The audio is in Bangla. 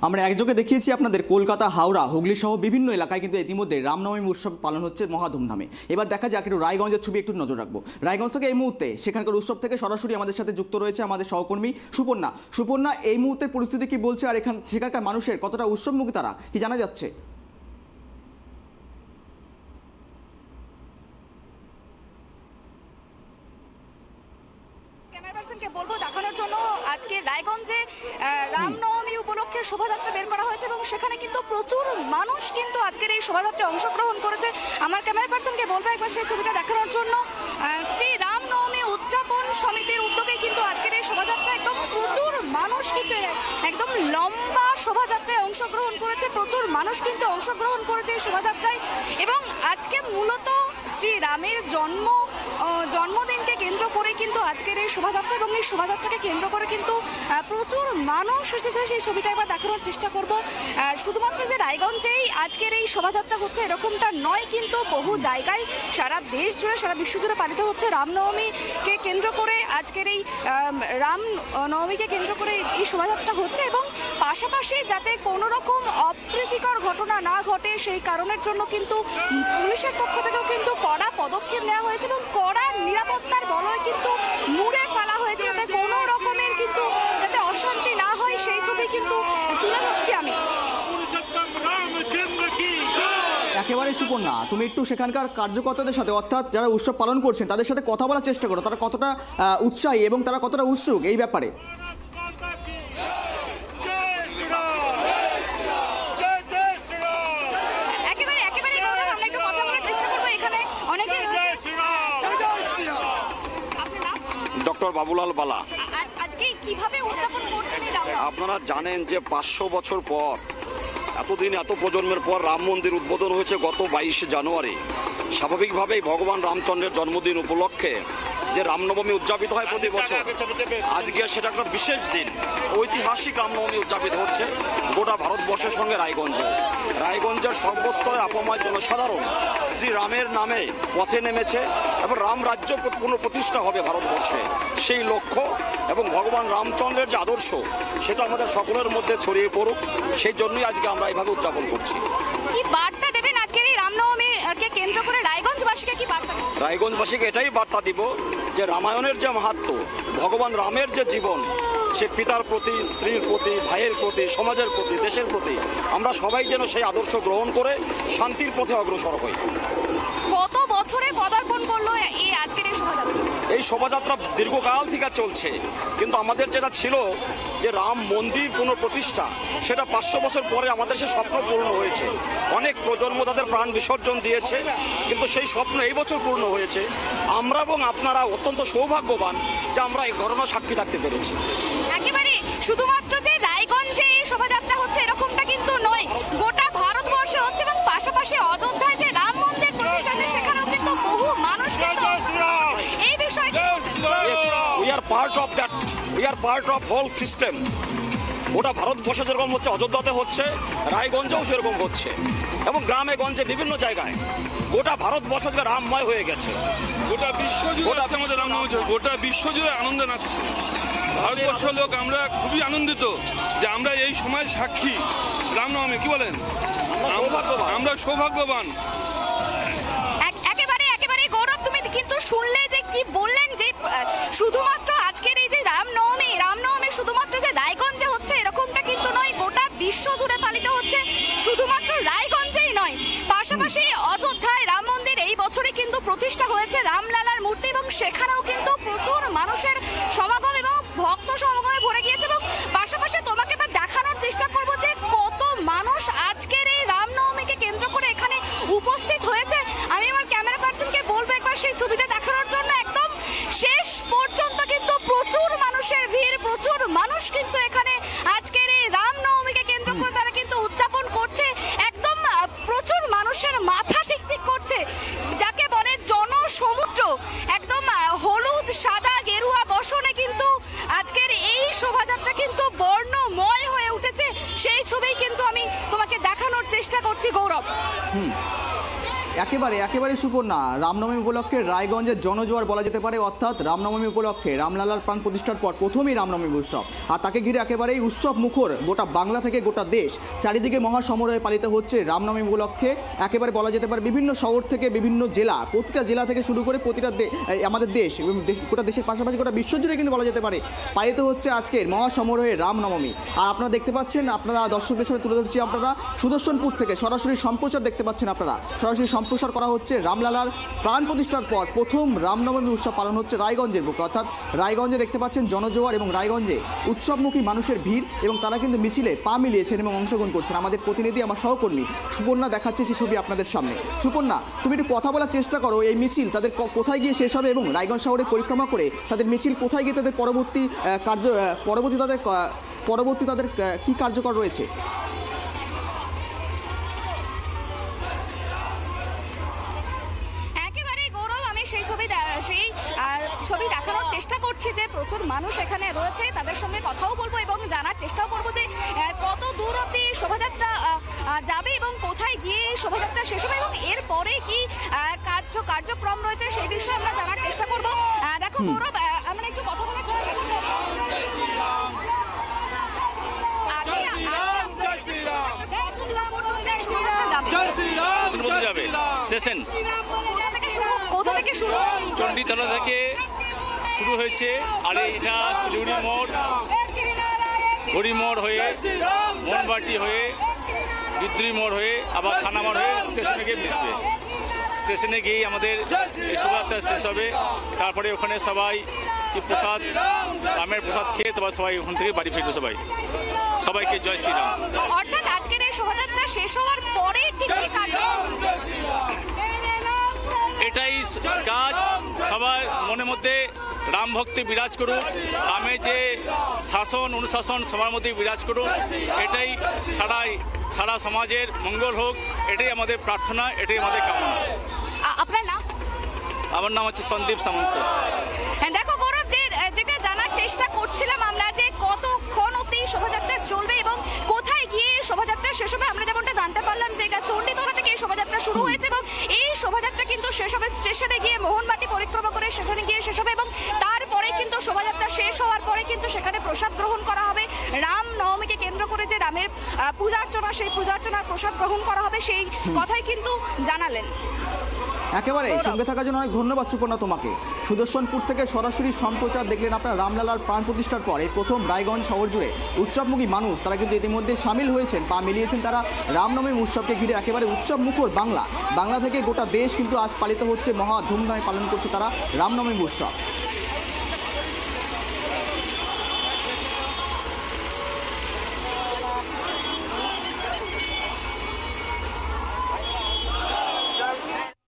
আমরা একযোগে দেখিয়েছি আপনাদের কলকাতা, হাওড়া, হুগলি সহ বিভিন্ন এলাকায় কিন্তু ইতিমধ্যে রামনবমী উৎসব পালন হচ্ছে মহা ধুমধামে। এবার দেখা যাক একটু রায়গঞ্জের ছবি একটু নজর রাখবো। রায়গঞ্জ থেকে এই মুহূর্তে সেখানকার উৎসব থেকে সরাসরি আমাদের সাথে যুক্ত রয়েছে আমাদের সহকর্মী সুপর্ণা। এই মুহূর্তের পরিস্থিতি কি বলছে, আর সেখানকার মানুষের কতটা উৎসবমুখী তারা, কি জানা যাচ্ছে? বলবো দেখানোর জন্য আজকে রায়গঞ্জে রামনবমী উপলক্ষে শোভাযাত্রা বের করা হয়েছে এবং সেখানে কিন্তু প্রচুর মানুষ কিন্তু আজকের এই শোভাযাত্রায় অংশগ্রহণ করেছে। আমার ক্যামেরা পার্সনকে বলবো একবার সেই ছবিটা দেখানোর জন্য। শ্রী রামনবমী উদযাপন সমিতির উদ্যোগে কিন্তু আজকের এই শোভাযাত্রা একদম প্রচুর মানুষ কিন্তু একদম লম্বা শোভাযাত্রায় অংশগ্রহণ করেছে, প্রচুর মানুষ কিন্তু অংশগ্রহণ করেছে এই শোভাযাত্রায়। এবং আজকে মূলত শ্রী রামের জন্মদিনকে কেন্দ্র করে কিন্তু আজকের এই শোভাযাত্রা এবং এই শোভাযাত্রাকে কেন্দ্র করে কিন্তু প্রচুর মানুষ এসেছে। সেই ছবিটা এবার দেখানোর চেষ্টা করব। শুধুমাত্র যে রায়গঞ্জেই আজকের এই শোভাযাত্রা হচ্ছে এরকমটা নয়, কিন্তু বহু জায়গায় সারা দেশ জুড়ে সারা বিশ্ব জুড়ে পালিত হচ্ছে রামনবমীকে কেন্দ্র করে। আজকের এই রামনবমীকে কেন্দ্র করে এই শোভাযাত্রা হচ্ছে এবং পাশাপাশি যাতে কোনো রকম অপ্রীতিকর ঘটনা না ঘটে সেই কারণের জন্য কিন্তু পুলিশের পক্ষ থেকেও কিন্তু কড়া পদক্ষেপ নেওয়া হয়েছে এবং কড়া নিরাপত্তার বলয় কিন্তু মুড়ে ফেলা হয়েছে যাতে কোনো রকমের কিন্তু যাতে অশান্তি না হয় সেই ছবি কিন্তু তুলে ধরছি আমি। একেবারে সুপর্ণা, তুমি একটু সেখানকার কার্যকর্তাদের সাথে অর্থাৎ যারা উৎসব পালন করছেন তাদের সাথে কথা বলার চেষ্টা করো, তারা কতটা উৎসাহী এবং তারা কতটা উৎসুক এই ব্যাপারে। ডক্টর বাবুলাল বালা। আজকে কিভাবে উদযাপন করছেন? আপনারা জানেন যে 500 বছর পর, এতদিন এত প্রজন্মের পর রাম মন্দির উদ্বোধন হয়েছে গত 22শে জানুয়ারি। স্বাভাবিকভাবেই ভগবান রামচন্দ্রের জন্মদিন উপলক্ষে যে রামনবমী উদযাপিত হয় প্রতি বছর, আজকে সেটা একটা বিশেষ দিন, ঐতিহাসিক রামনবমী উদযাপিত হচ্ছে গোটা ভারতবর্ষের সঙ্গে রায়গঞ্জের সর্বস্তরে আপাময় জনসাধারণ শ্রী রামের নামে পথে নেমেছে এবং রাম রাজ্য পুনঃপ্রতিষ্ঠা হবে ভারতবর্ষে, সেই লক্ষ্য এবং ভগবান রামচন্দ্রের যে আদর্শ সেটা আমাদের সকলের মধ্যে ছড়িয়ে পড়ুক, সেই জন্যই আজকে আমরা এইভাবে উদযাপন করছি। কি বার্তা দেবেন আজকের এই রামনবমীকে কেন্দ্র করে রায়গঞ্জবাসীকে? কি বার্তা? রায়গঞ্জবাসীকে এটাই বার্তা দিব যে রামায়ণের যে মাহাত্ম্য, ভগবান রামের যে জীবন, সে পিতার প্রতি, স্ত্রীর প্রতি, ভাইয়ের প্রতি, সমাজের প্রতি, দেশের প্রতি, আমরা সবাই যেন সেই আদর্শ গ্রহণ করে শান্তির পথে অগ্রসর হই। কত বছরে পদার্পণ করলো এই আজকের এই শোভাযাত্রা? এই শোভাযাত্রা দীর্ঘকাল থেকে চলছে, কিন্তু আমাদের যেটা ছিল যে রাম মন্দির পুনঃপ্রতিষ্ঠা, সেটা 500 বছর পরে আমাদের সেই স্বপ্ন পূর্ণ হয়েছে। অনেক প্রজন্ম তাদের প্রাণ বিসর্জন দিয়েছে, কিন্তু সেই স্বপ্ন এই বছর পূর্ণ হয়েছে। আমরা এবং আপনারা অত্যন্ত সৌভাগ্যবান যে আমরা এই ঘটনা সাক্ষী থাকতে পেরেছি। একেবারে শুধুমাত্র যে রায়গঞ্জে এই শোভাযাত্রা হচ্ছে এরকমটা কিন্তু নয়, গোটা ভারতবর্ষে হচ্ছে এবং পাশাপাশি অযোধ্যায় যে রাম মন্দির প্রতিষ্ঠা হচ্ছে সেখানেও কিন্তু বহু মানুষ এই বিষয়ে we are part of whole system। ওটা ভারতবর্ষে যেরকম হচ্ছে অযোধ্যাতে হচ্ছে, রায়গঞ্জেও সেরকম হচ্ছে এবং গ্রামে গঞ্জে বিভিন্ন জায়গায় গোটা ভারতবর্ষ রামময় হয়ে গেছে। গোটা বিশ্ব জুড়ে আমাদের রামনবমী, গোটা বিশ্ব জুড়ে আনন্দ নাচছে ভারতবর্ষের লোক। আমরা খুবই আনন্দিত যে আমরা এই সময় সাক্ষী রামনবমী। কি বলেন? আমরা সৌভাগ্যবান। একেবারে গৌরব, তুমি কিন্তু শুনলে যে কি বললেন যে শুধুমাত্র আজকের এই যে রামনবমী শুধুমাত্র যে রায়গঞ্জে হচ্ছে এরকমটা কিন্তু নয়, গোটা বিশ্ব জুড়ে পালিত হচ্ছে। শুধুমাত্র রায়গঞ্জেই নয়, পাশাপাশি অযোধ্যায় রাম মন্দির এই বছরই কিন্তু প্রতিষ্ঠা হয়েছে রামলালার মূর্তি এবং সেখানেও কিন্তু প্রচুর মানুষের সমাগম এবং ভক্ত সমাগমে ভরে গিয়েছে। এবং পাশাপাশি তোমাকে এবার দেখানোর চেষ্টা করবো যে কত মানুষ আজকের এই রামনবমীকে কেন্দ্র করে এখানে উপস্থিত হয়েছে। আমি আমার ক্যামেরা পার্সনকে বলবো একবার সেই ছবিটা দেখানোর জন্য। একদম শেষ পর্যন্ত কিন্তু প্রচুর মানুষের ভিড়, প্রচুর মানুষ কিন্তু এখানে আজকের এই রামনবমীকে কেন্দ্র করে তারা কিন্তু উদযাপন করছে। একদম প্রচুর মানুষের মাথা চিকচিক করছে, যাকে বলে জনসমুদ্র। একদম হলুদ, সাদা, গেরুয়া বসনে কিন্তু আজকের এই শোভাযাত্রা কিন্তু বর্ণময় হয়ে উঠেছে। সেই ছবি কিন্তু আমি তোমাকে দেখানোর চেষ্টা করছি গৌরব। একেবারে সুপর্ণা, রামনবমী উপলক্ষে রায়গঞ্জের জনজোয়ার বলা যেতে পারে, অর্থাৎ রামনবমী উপলক্ষে রামলালার প্রাণ প্রতিষ্ঠার পর প্রথমেই রামনবমী উৎসব, আর তাকে ঘিরে একেবারেই উৎসব মুখর গোটা বাংলা থেকে গোটা দেশ। চারিদিকে মহাসমারোহে পালিত হচ্ছে রামনবমী উপলক্ষে। একেবারে বলা যেতে পারে বিভিন্ন শহর থেকে বিভিন্ন জেলা, প্রতিটা জেলা থেকে শুরু করে প্রতিটা আমাদের দেশ এবং গোটা দেশের পাশাপাশি গোটা বিশ্বজুড়ে কিন্তু বলা যেতে পারে পালিত হচ্ছে আজকের মহাসমারোহে রামনবমী। আর আপনারা দেখতে পাচ্ছেন, আপনারা দর্শকদের সাথে তুলে ধরছি, আপনারা সুদর্শনপুর থেকে সরাসরি সম্প্রচার দেখতে পাচ্ছেন, আপনারা সরাসরি সম্প্রচার করা হচ্ছে রামলালার প্রাণ প্রতিষ্ঠার পর প্রথম রামনবমী উৎসব পালন হচ্ছে রায়গঞ্জের বুকে, অর্থাৎ রায়গঞ্জে দেখতে পাচ্ছেন জনজোয়ার এবং রায়গঞ্জে উৎসবমুখী মানুষের ভিড়, এবং তারা কিন্তু মিছিলে পা মিলিয়েছেন এবং অংশগ্রহণ করছেন। আমাদের প্রতিনিধি, আমার সহকর্মী সুপর্ণা দেখাচ্ছে সেই ছবি আপনাদের সামনে। সুপর্ণা, তুমি একটু কথা বলার চেষ্টা করো, এই মিছিল তাদের কোথায় গিয়ে শেষ হবে এবং রায়গঞ্জ শহরে পরিক্রমা করে তাদের মিছিল কোথায় গিয়ে তাদের পরবর্তী তাদের কি কার্যকর রয়েছে? সেই ছবি দেখানোর চেষ্টা করছি যে প্রচুর মানুষ এখানে রয়েছে, তাদের সঙ্গে কথাও বলবো এবং জানার চেষ্টাও করবো যে কত দূর অব্দি শোভাযাত্রা যাবে এবং কোথায় গিয়ে শোভাযাত্রা শেষ হবে এবং এরপরে কি কার্যক্রম রয়েছে সেই বিষয়ে আমরা জানার চেষ্টা করবো। দেখো গৌরব, আমরা একটু কথা বলার চেষ্টা করবো। স্টেশন কোথা থেকে শুরু? চণ্ডীতলা থেকে শুরু হয়েছে, আর এটা শিলিগুড়ি মোড়, ঘড়ি মোড় হয়ে, মনবাটি হয়ে, বিদ্রোহী মোড় হয়ে, আবার থানা মোড় হয়ে স্টেশনে গিয়ে মিশবে। স্টেশনে গিয়েই আমাদের এই শোভাযাত্রা শেষ হবে। তারপরে ওখানে সবাই কি প্রসাদ, রামের প্রসাদ খেয়ে তারপর সবাই ওখান থেকে বাড়ি ফিরবে। সবাইকে জয় শ্রীরাম। অর্থাৎ আজকের এই শোভাযাত্রা শেষ হওয়ার পরে ঠিক কি কার্যক্রম? এটাই কাজ, সবার মনের মধ্যে রাম ভক্তি বিরাজ করুক, রামের যে শাসন অনুশাসন সবার মধ্যে বিরাজ করুক, এটাই সারা সমাজের মঙ্গল হোক, এটাই আমাদের প্রার্থনা, এটাই আমাদের কামনা। আপনার নাম? আমার নাম হচ্ছে সন্দীপ সামন্ত। দেখো গৌরব, যেটা জানার চেষ্টা করছিলাম আমরা যে কতক্ষণ অব্দি শোভাযাত্রা চলবে এবং কোথায় গিয়ে শোভাযাত্রা শেষ হবে, আমরা যেমনটা জানতে পারলাম যে এটা চণ্ডীতলা থেকে এই শোভাযাত্রা শুরু হয়েছে এবং এই শোভাযাত্রা কিন্তু শেষ হবে স্টেশনে গিয়ে, মোহনবাটি পরিক্রমা করে স্টেশনে গিয়ে শেষ হবে এবং তারপরে কিন্তু শোভাযাত্রা শেষ হওয়ার পরে কিন্তু সেখানে প্রসাদ গ্রহণ করা হবে। রাম নবমীকে কেন্দ্র করে যে রামের পূজার্চনা, সেই পূজার্চনার প্রসাদ গ্রহণ করা হবে, সেই কথাই কিন্তু জানালেন। একেবারে সঙ্গে থাকার জন্য অনেক ধন্যবাদ সুপর্ণা তোমাকে। সুদর্শনপুর থেকে সরাসরি সম্প্রচার দেখলেন আপনারা রামলালার প্রাণ প্রতিষ্ঠার পর এই প্রথম রায়গঞ্জ শহর জুড়ে উৎসবমুখী মানুষ তারা কিন্তু ইতিমধ্যে সামিল হয়েছেন, পা মিলিয়েছেন তারা রামনবমী উৎসবকে ঘিরে। একেবারে উৎসব মুখর বাংলা থেকে গোটা দেশ কিন্তু আজ পালিত হচ্ছে, মহা ধুমধামে পালন করছে তারা রামনবমী উৎসব।